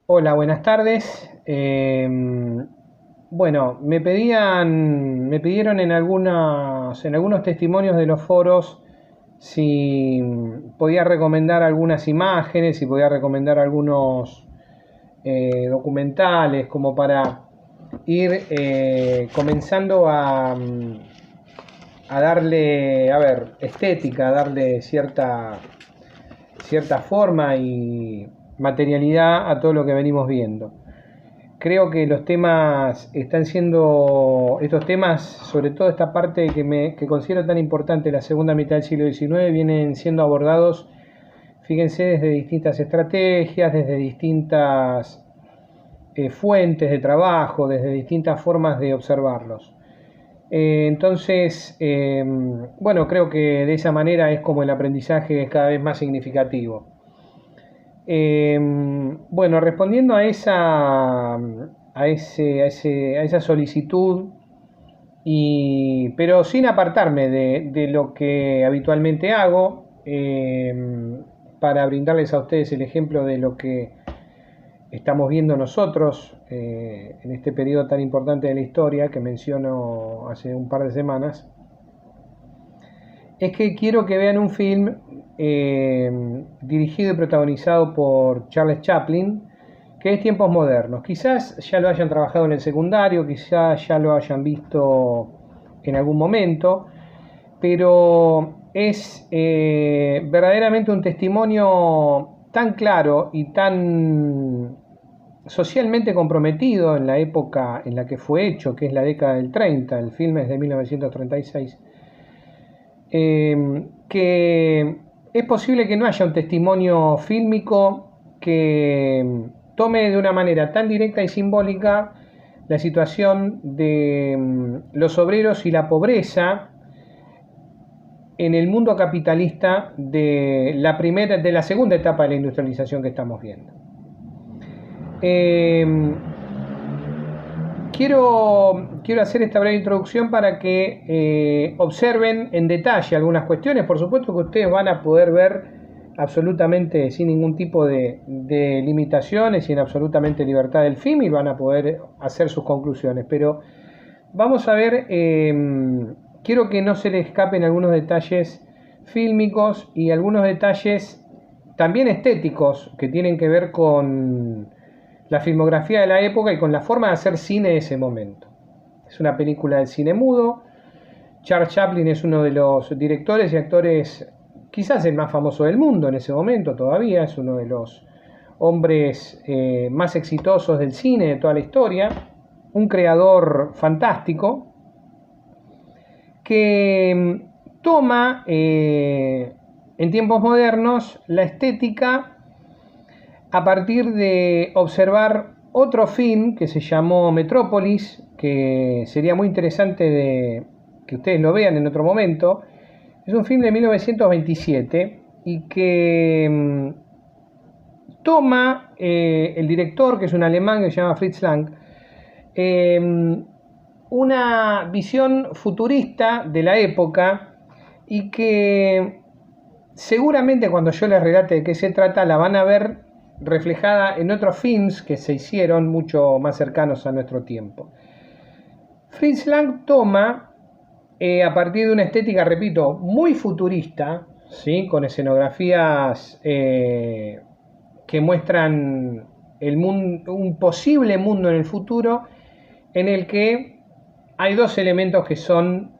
Hola, buenas tardes. Bueno, me pidieron en algunos testimonios de los foros si podía recomendar algunas imágenes, si podía recomendar algunos documentales, como para ir comenzando a darle, a ver, estética, a darle cierta forma y materialidad a todo lo que venimos viendo. Creo que los temas están siendo, estos temas, sobre todo esta parte que considero tan importante, la segunda mitad del siglo XIX, vienen siendo abordados, fíjense, desde distintas estrategias, desde distintas fuentes de trabajo, desde distintas formas de observarlos. Bueno, creo que de esa manera es como el aprendizaje es cada vez más significativo. Bueno, respondiendo a esa solicitud, pero sin apartarme de lo que habitualmente hago, para brindarles a ustedes el ejemplo de lo que estamos viendo nosotros en este periodo tan importante de la historia que menciono hace un par de semanas, es que quiero que vean un film dirigido y protagonizado por Charles Chaplin, que es Tiempos Modernos. Quizás ya lo hayan trabajado en el secundario, quizás ya lo hayan visto en algún momento, pero es verdaderamente un testimonio tan claro y tan socialmente comprometido en la época en la que fue hecho, que es la década del 30, el film es de 1936, que es posible que no haya un testimonio fílmico que tome de una manera tan directa y simbólica la situación de los obreros y la pobreza en el mundo capitalista de la segunda etapa de la industrialización que estamos viendo. Quiero hacer esta breve introducción para que observen en detalle algunas cuestiones. Por supuesto que ustedes van a poder ver absolutamente sin ningún tipo de limitaciones y en absolutamente libertad del film y van a poder hacer sus conclusiones. Pero vamos a ver, quiero que no se les escapen algunos detalles fílmicos y algunos detalles también estéticos que tienen que ver con la filmografía de la época y con la forma de hacer cine de ese momento. Es una película del cine mudo. Charles Chaplin es uno de los directores y actores, quizás el más famoso del mundo en ese momento todavía, es uno de los hombres más exitosos del cine de toda la historia, un creador fantástico que toma en tiempos modernos la estética a partir de observar otro film que se llamó Metrópolis, que sería muy interesante que ustedes lo vean en otro momento. Es un film de 1927 y que toma el director, que es un alemán que se llama Fritz Lang, una visión futurista de la época y que seguramente cuando yo les relate de qué se trata la van a ver reflejada en otros films que se hicieron mucho más cercanos a nuestro tiempo. Fritz Lang toma, a partir de una estética, repito, muy futurista, ¿sí? Con escenografías que muestran un posible mundo en el futuro en el que hay dos elementos que son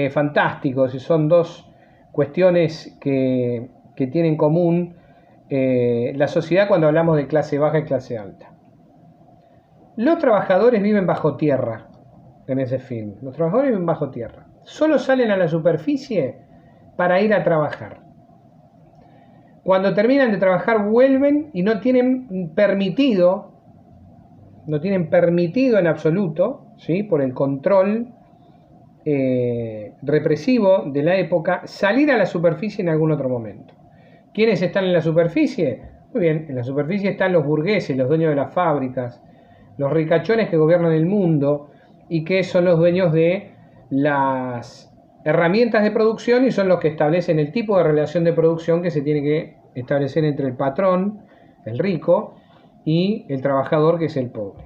fantásticos y son dos cuestiones que tienen en común la sociedad cuando hablamos de clase baja y clase alta. Los trabajadores viven bajo tierra en ese film. Los trabajadores viven bajo tierra. Solo salen a la superficie para ir a trabajar. Cuando terminan de trabajar vuelven y no tienen permitido en absoluto, ¿sí? Por el control represivo de la época, salir a la superficie en algún otro momento. ¿Quiénes están en la superficie? Muy bien, en la superficie están los burgueses, los dueños de las fábricas, los ricachones que gobiernan el mundo y que son los dueños de las herramientas de producción y son los que establecen el tipo de relación de producción que se tiene que establecer entre el patrón, el rico, y el trabajador, que es el pobre.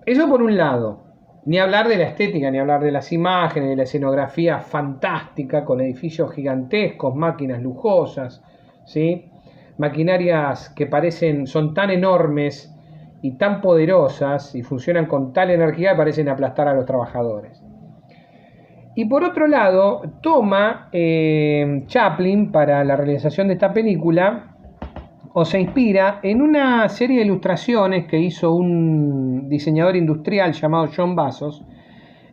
Eso por un lado. Ni hablar de la estética, ni hablar de las imágenes, de la escenografía fantástica, con edificios gigantescos, máquinas lujosas, ¿sí? Maquinarias que son tan enormes y tan poderosas y funcionan con tal energía que parecen aplastar a los trabajadores. Y por otro lado, toma Chaplin para la realización de esta película, o se inspira en una serie de ilustraciones que hizo un diseñador industrial llamado John Vassos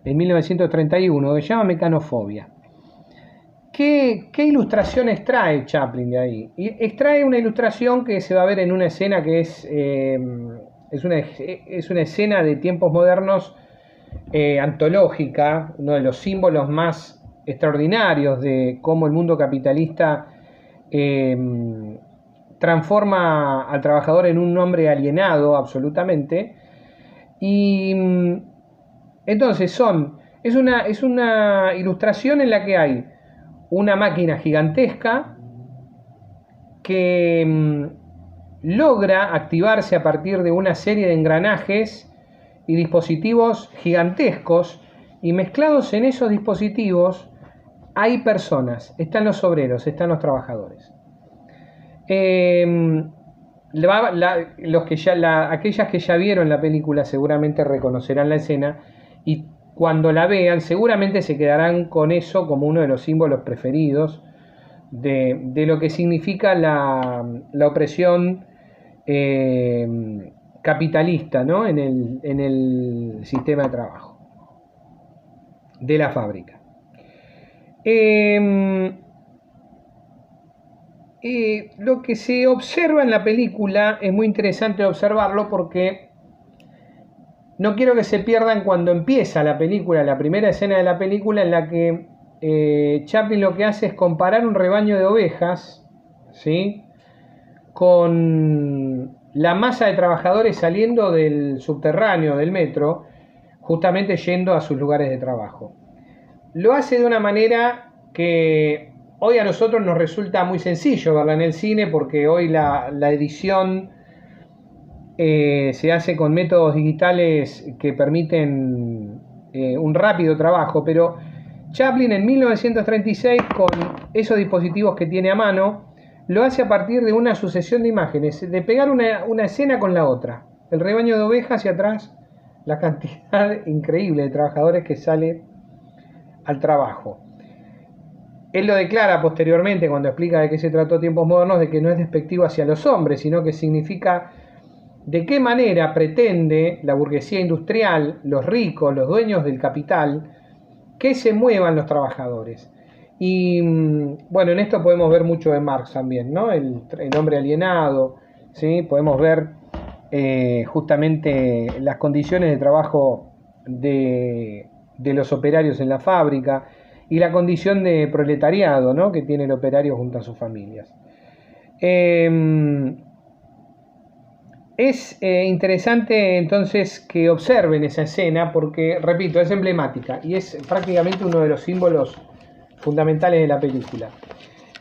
en 1931, que se llama Mecanofobia. ¿Qué ilustraciones trae Chaplin de ahí? Y extrae una ilustración que se va a ver en una escena que es una escena de tiempos modernos, antológica, uno de los símbolos más extraordinarios de cómo el mundo capitalista transforma al trabajador en un hombre alienado absolutamente. Y entonces es una ilustración en la que hay una máquina gigantesca que logra activarse a partir de una serie de engranajes y dispositivos gigantescos, y mezclados en esos dispositivos hay personas, están los obreros, están los trabajadores. Aquellas que ya vieron la película seguramente reconocerán la escena, y cuando la vean seguramente se quedarán con eso como uno de los símbolos preferidos de lo que significa la opresión capitalista, ¿no? en el sistema de trabajo de la fábrica. Lo que se observa en la película es muy interesante observarlo, porque no quiero que se pierdan cuando empieza la película, la primera escena de la película, en la que Chaplin lo que hace es comparar un rebaño de ovejas, ¿sí?, con la masa de trabajadores saliendo del subterráneo del metro, justamente yendo a sus lugares de trabajo. Lo hace de una manera que hoy a nosotros nos resulta muy sencillo verla en el cine, porque hoy la edición se hace con métodos digitales que permiten un rápido trabajo, pero Chaplin en 1936, con esos dispositivos que tiene a mano, lo hace a partir de una sucesión de imágenes, de pegar una escena con la otra. El rebaño de ovejas y atrás la cantidad increíble de trabajadores que sale al trabajo. Él lo declara posteriormente, cuando explica de qué se trató Tiempos Modernos, de que no es despectivo hacia los hombres, sino que significa de qué manera pretende la burguesía industrial, los ricos, los dueños del capital, que se muevan los trabajadores. Y bueno, en esto podemos ver mucho de Marx también, ¿no? El hombre alienado, ¿sí? Podemos ver justamente las condiciones de trabajo de los operarios en la fábrica, y la condición de proletariado, ¿no?, que tiene el operario junto a sus familias. Es interesante entonces que observen esa escena, porque, repito, es emblemática y es prácticamente uno de los símbolos fundamentales de la película.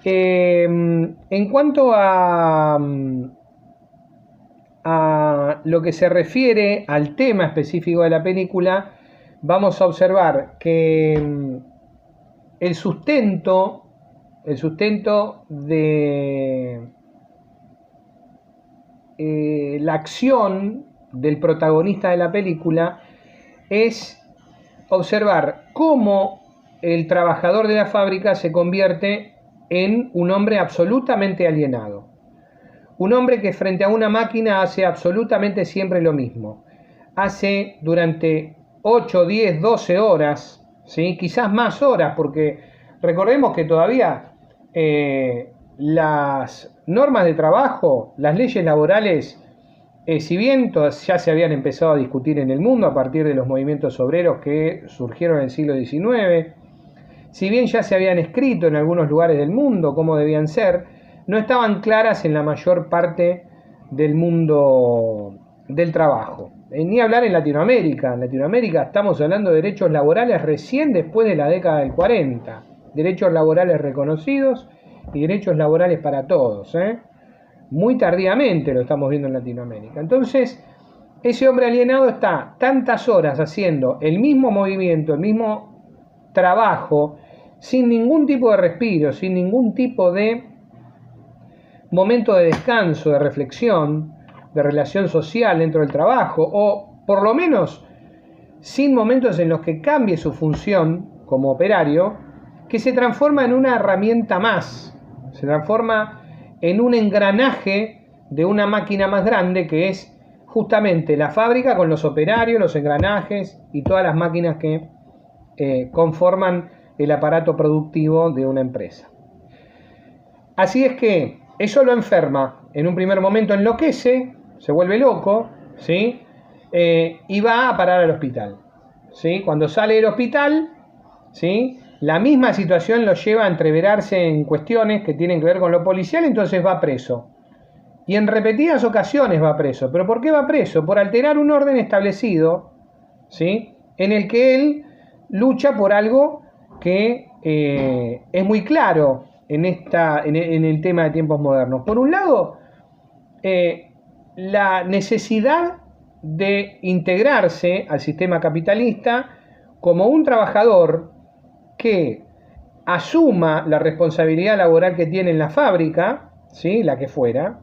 En cuanto a lo que se refiere al tema específico de la película, vamos a observar que el sustento de la acción del protagonista de la película es observar cómo el trabajador de la fábrica se convierte en un hombre absolutamente alienado. Un hombre que frente a una máquina hace absolutamente siempre lo mismo. Hace durante 8, 10, 12 horas, ¿sí?, quizás más horas, porque recordemos que todavía las normas de trabajo, las leyes laborales, si bien ya se habían empezado a discutir en el mundo a partir de los movimientos obreros que surgieron en el siglo XIX, si bien ya se habían escrito en algunos lugares del mundo cómo debían ser, no estaban claras en la mayor parte del mundo del trabajo. Ni hablar en Latinoamérica. En Latinoamérica estamos hablando de derechos laborales recién después de la década del 40. Derechos laborales reconocidos y derechos laborales para todos, muy tardíamente lo estamos viendo en Latinoamérica. Entonces, ese hombre alienado está tantas horas haciendo el mismo movimiento, el mismo trabajo, sin ningún tipo de respiro, sin ningún tipo de momento de descanso, de reflexión, de relación social dentro del trabajo, o por lo menos sin momentos en los que cambie su función como operario, que se transforma en una herramienta más, se transforma en un engranaje de una máquina más grande que es justamente la fábrica con los operarios, los engranajes y todas las máquinas que conforman el aparato productivo de una empresa. Así es que eso lo enferma, en un primer momento enloquece, se vuelve loco, ¿sí? Y va a parar al hospital, ¿sí? Cuando sale del hospital, ¿sí?, la misma situación lo lleva a entreverarse en cuestiones que tienen que ver con lo policial, entonces va preso. Y en repetidas ocasiones va preso. ¿Pero por qué va preso? Por alterar un orden establecido, ¿sí?, en el que él lucha por algo que es muy claro en el tema de tiempos modernos. Por un lado, la necesidad de integrarse al sistema capitalista como un trabajador que asuma la responsabilidad laboral que tiene en la fábrica, ¿sí?, la que fuera,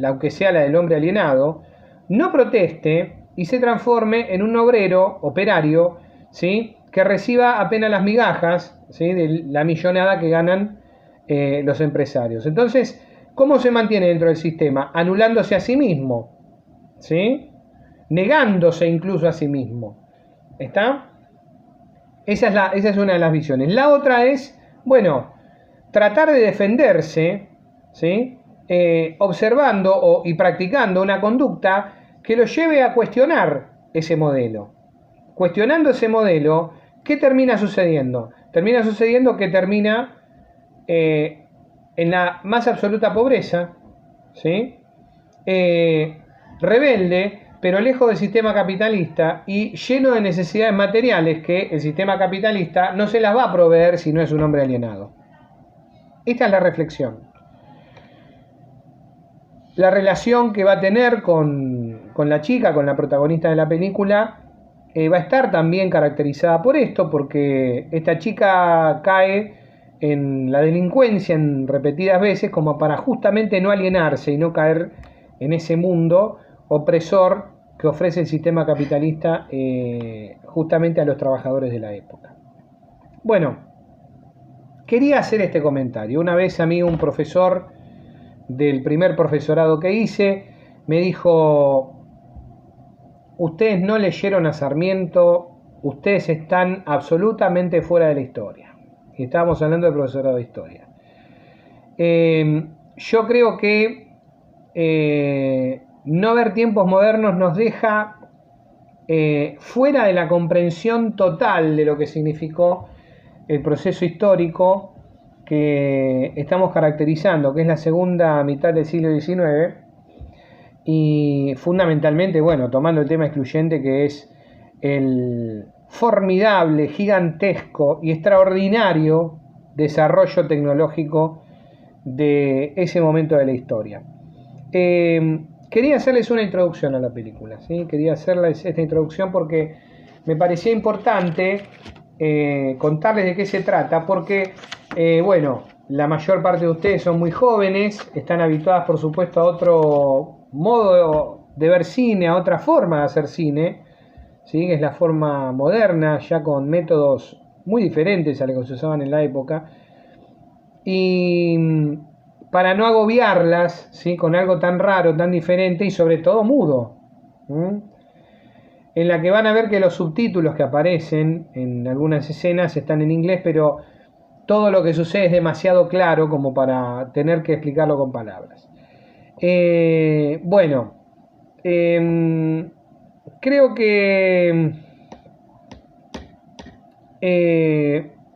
aunque sea la del hombre alienado, no proteste y se transforme en un obrero, operario, ¿sí?, que reciba apenas las migajas, ¿sí?, de la millonada que ganan los empresarios. Entonces, ¿cómo se mantiene dentro del sistema? Anulándose a sí mismo, ¿sí?, negándose incluso a sí mismo. ¿Está? Esa es una de las visiones. La otra es, bueno, tratar de defenderse, ¿sí?, observando y practicando una conducta que lo lleve a cuestionar ese modelo. Cuestionando ese modelo, ¿qué termina sucediendo? Termina sucediendo que termina en la más absoluta pobreza, ¿sí?, rebelde, pero lejos del sistema capitalista y lleno de necesidades materiales que el sistema capitalista no se las va a proveer si no es un hombre alienado. Esta es la reflexión. La relación que va a tener con la chica, con la protagonista de la película, va a estar también caracterizada por esto, porque esta chica cae en la delincuencia en repetidas veces como para justamente no alienarse y no caer en ese mundo opresor que ofrece el sistema capitalista justamente a los trabajadores de la época. Bueno, quería hacer este comentario. Una vez a mí un profesor del primer profesorado que hice me dijo: ustedes no leyeron a Sarmiento, ustedes están absolutamente fuera de la historia. Y estábamos hablando del profesorado de historia. Yo creo que no ver tiempos modernos nos deja fuera de la comprensión total de lo que significó el proceso histórico que estamos caracterizando, que es la segunda mitad del siglo XIX, y fundamentalmente, bueno, tomando el tema excluyente que es el formidable, gigantesco y extraordinario desarrollo tecnológico de ese momento de la historia. Quería hacerles una introducción a la película, ¿sí? Quería hacerles esta introducción porque me parecía importante contarles de qué se trata, porque, bueno, la mayor parte de ustedes son muy jóvenes, están habituadas, por supuesto, a otro modo de ver cine, a otra forma de hacer cine, ¿sí?, que es la forma moderna, ya con métodos muy diferentes a los que se usaban en la época. Y para no agobiarlas, ¿sí?, con algo tan raro, tan diferente y sobre todo mudo, en la que van a ver que los subtítulos que aparecen en algunas escenas están en inglés, pero todo lo que sucede es demasiado claro como para tener que explicarlo con palabras. Bueno, creo que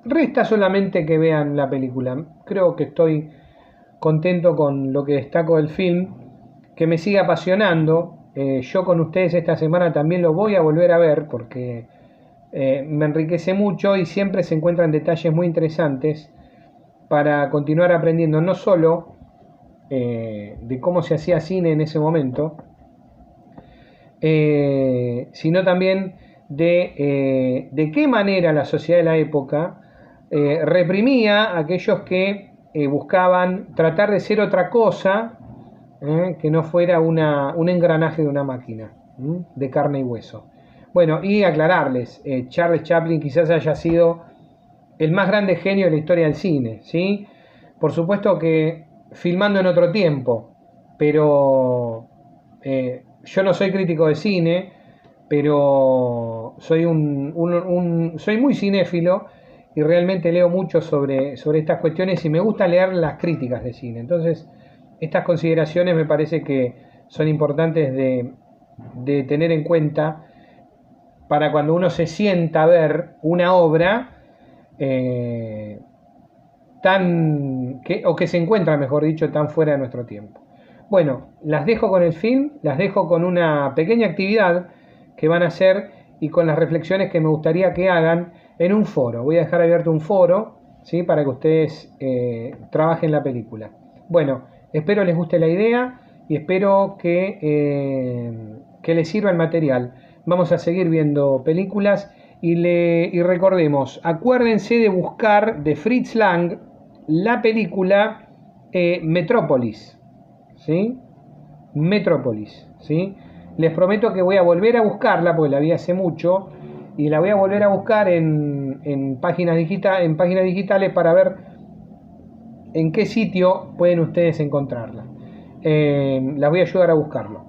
resta solamente que vean la película. Creo que estoy contento con lo que destaco del film, que me sigue apasionando. Yo con ustedes esta semana también lo voy a volver a ver porque me enriquece mucho y siempre se encuentran detalles muy interesantes para continuar aprendiendo, no solo de cómo se hacía cine en ese momento, sino también de qué manera la sociedad de la época reprimía a aquellos que buscaban tratar de ser otra cosa, que no fuera un engranaje de una máquina, de carne y hueso. Bueno, y aclararles, Charles Chaplin quizás haya sido el más grande genio de la historia del cine, ¿sí? Por supuesto que filmando en otro tiempo, pero yo no soy crítico de cine, pero soy soy muy cinéfilo y realmente leo mucho sobre estas cuestiones y me gusta leer las críticas de cine. Entonces, estas consideraciones me parece que son importantes de tener en cuenta para cuando uno se sienta a ver una obra o que se encuentra, mejor dicho, tan fuera de nuestro tiempo. Bueno, las dejo con el film, las dejo con una pequeña actividad que van a hacer y con las reflexiones que me gustaría que hagan en un foro. Voy a dejar abierto un foro, ¿sí? Para que ustedes trabajen la película. Bueno, espero les guste la idea y espero que les sirva el material. Vamos a seguir viendo películas y recordemos, acuérdense de buscar de Fritz Lang la película Metrópolis, ¿sí? Metrópolis, ¿sí? Les prometo que voy a volver a buscarla porque la vi hace mucho y la voy a volver a buscar en páginas digitales para ver en qué sitio pueden ustedes encontrarla. Las voy a ayudar a buscarlo.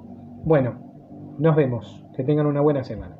Bueno, nos vemos. Que tengan una buena semana.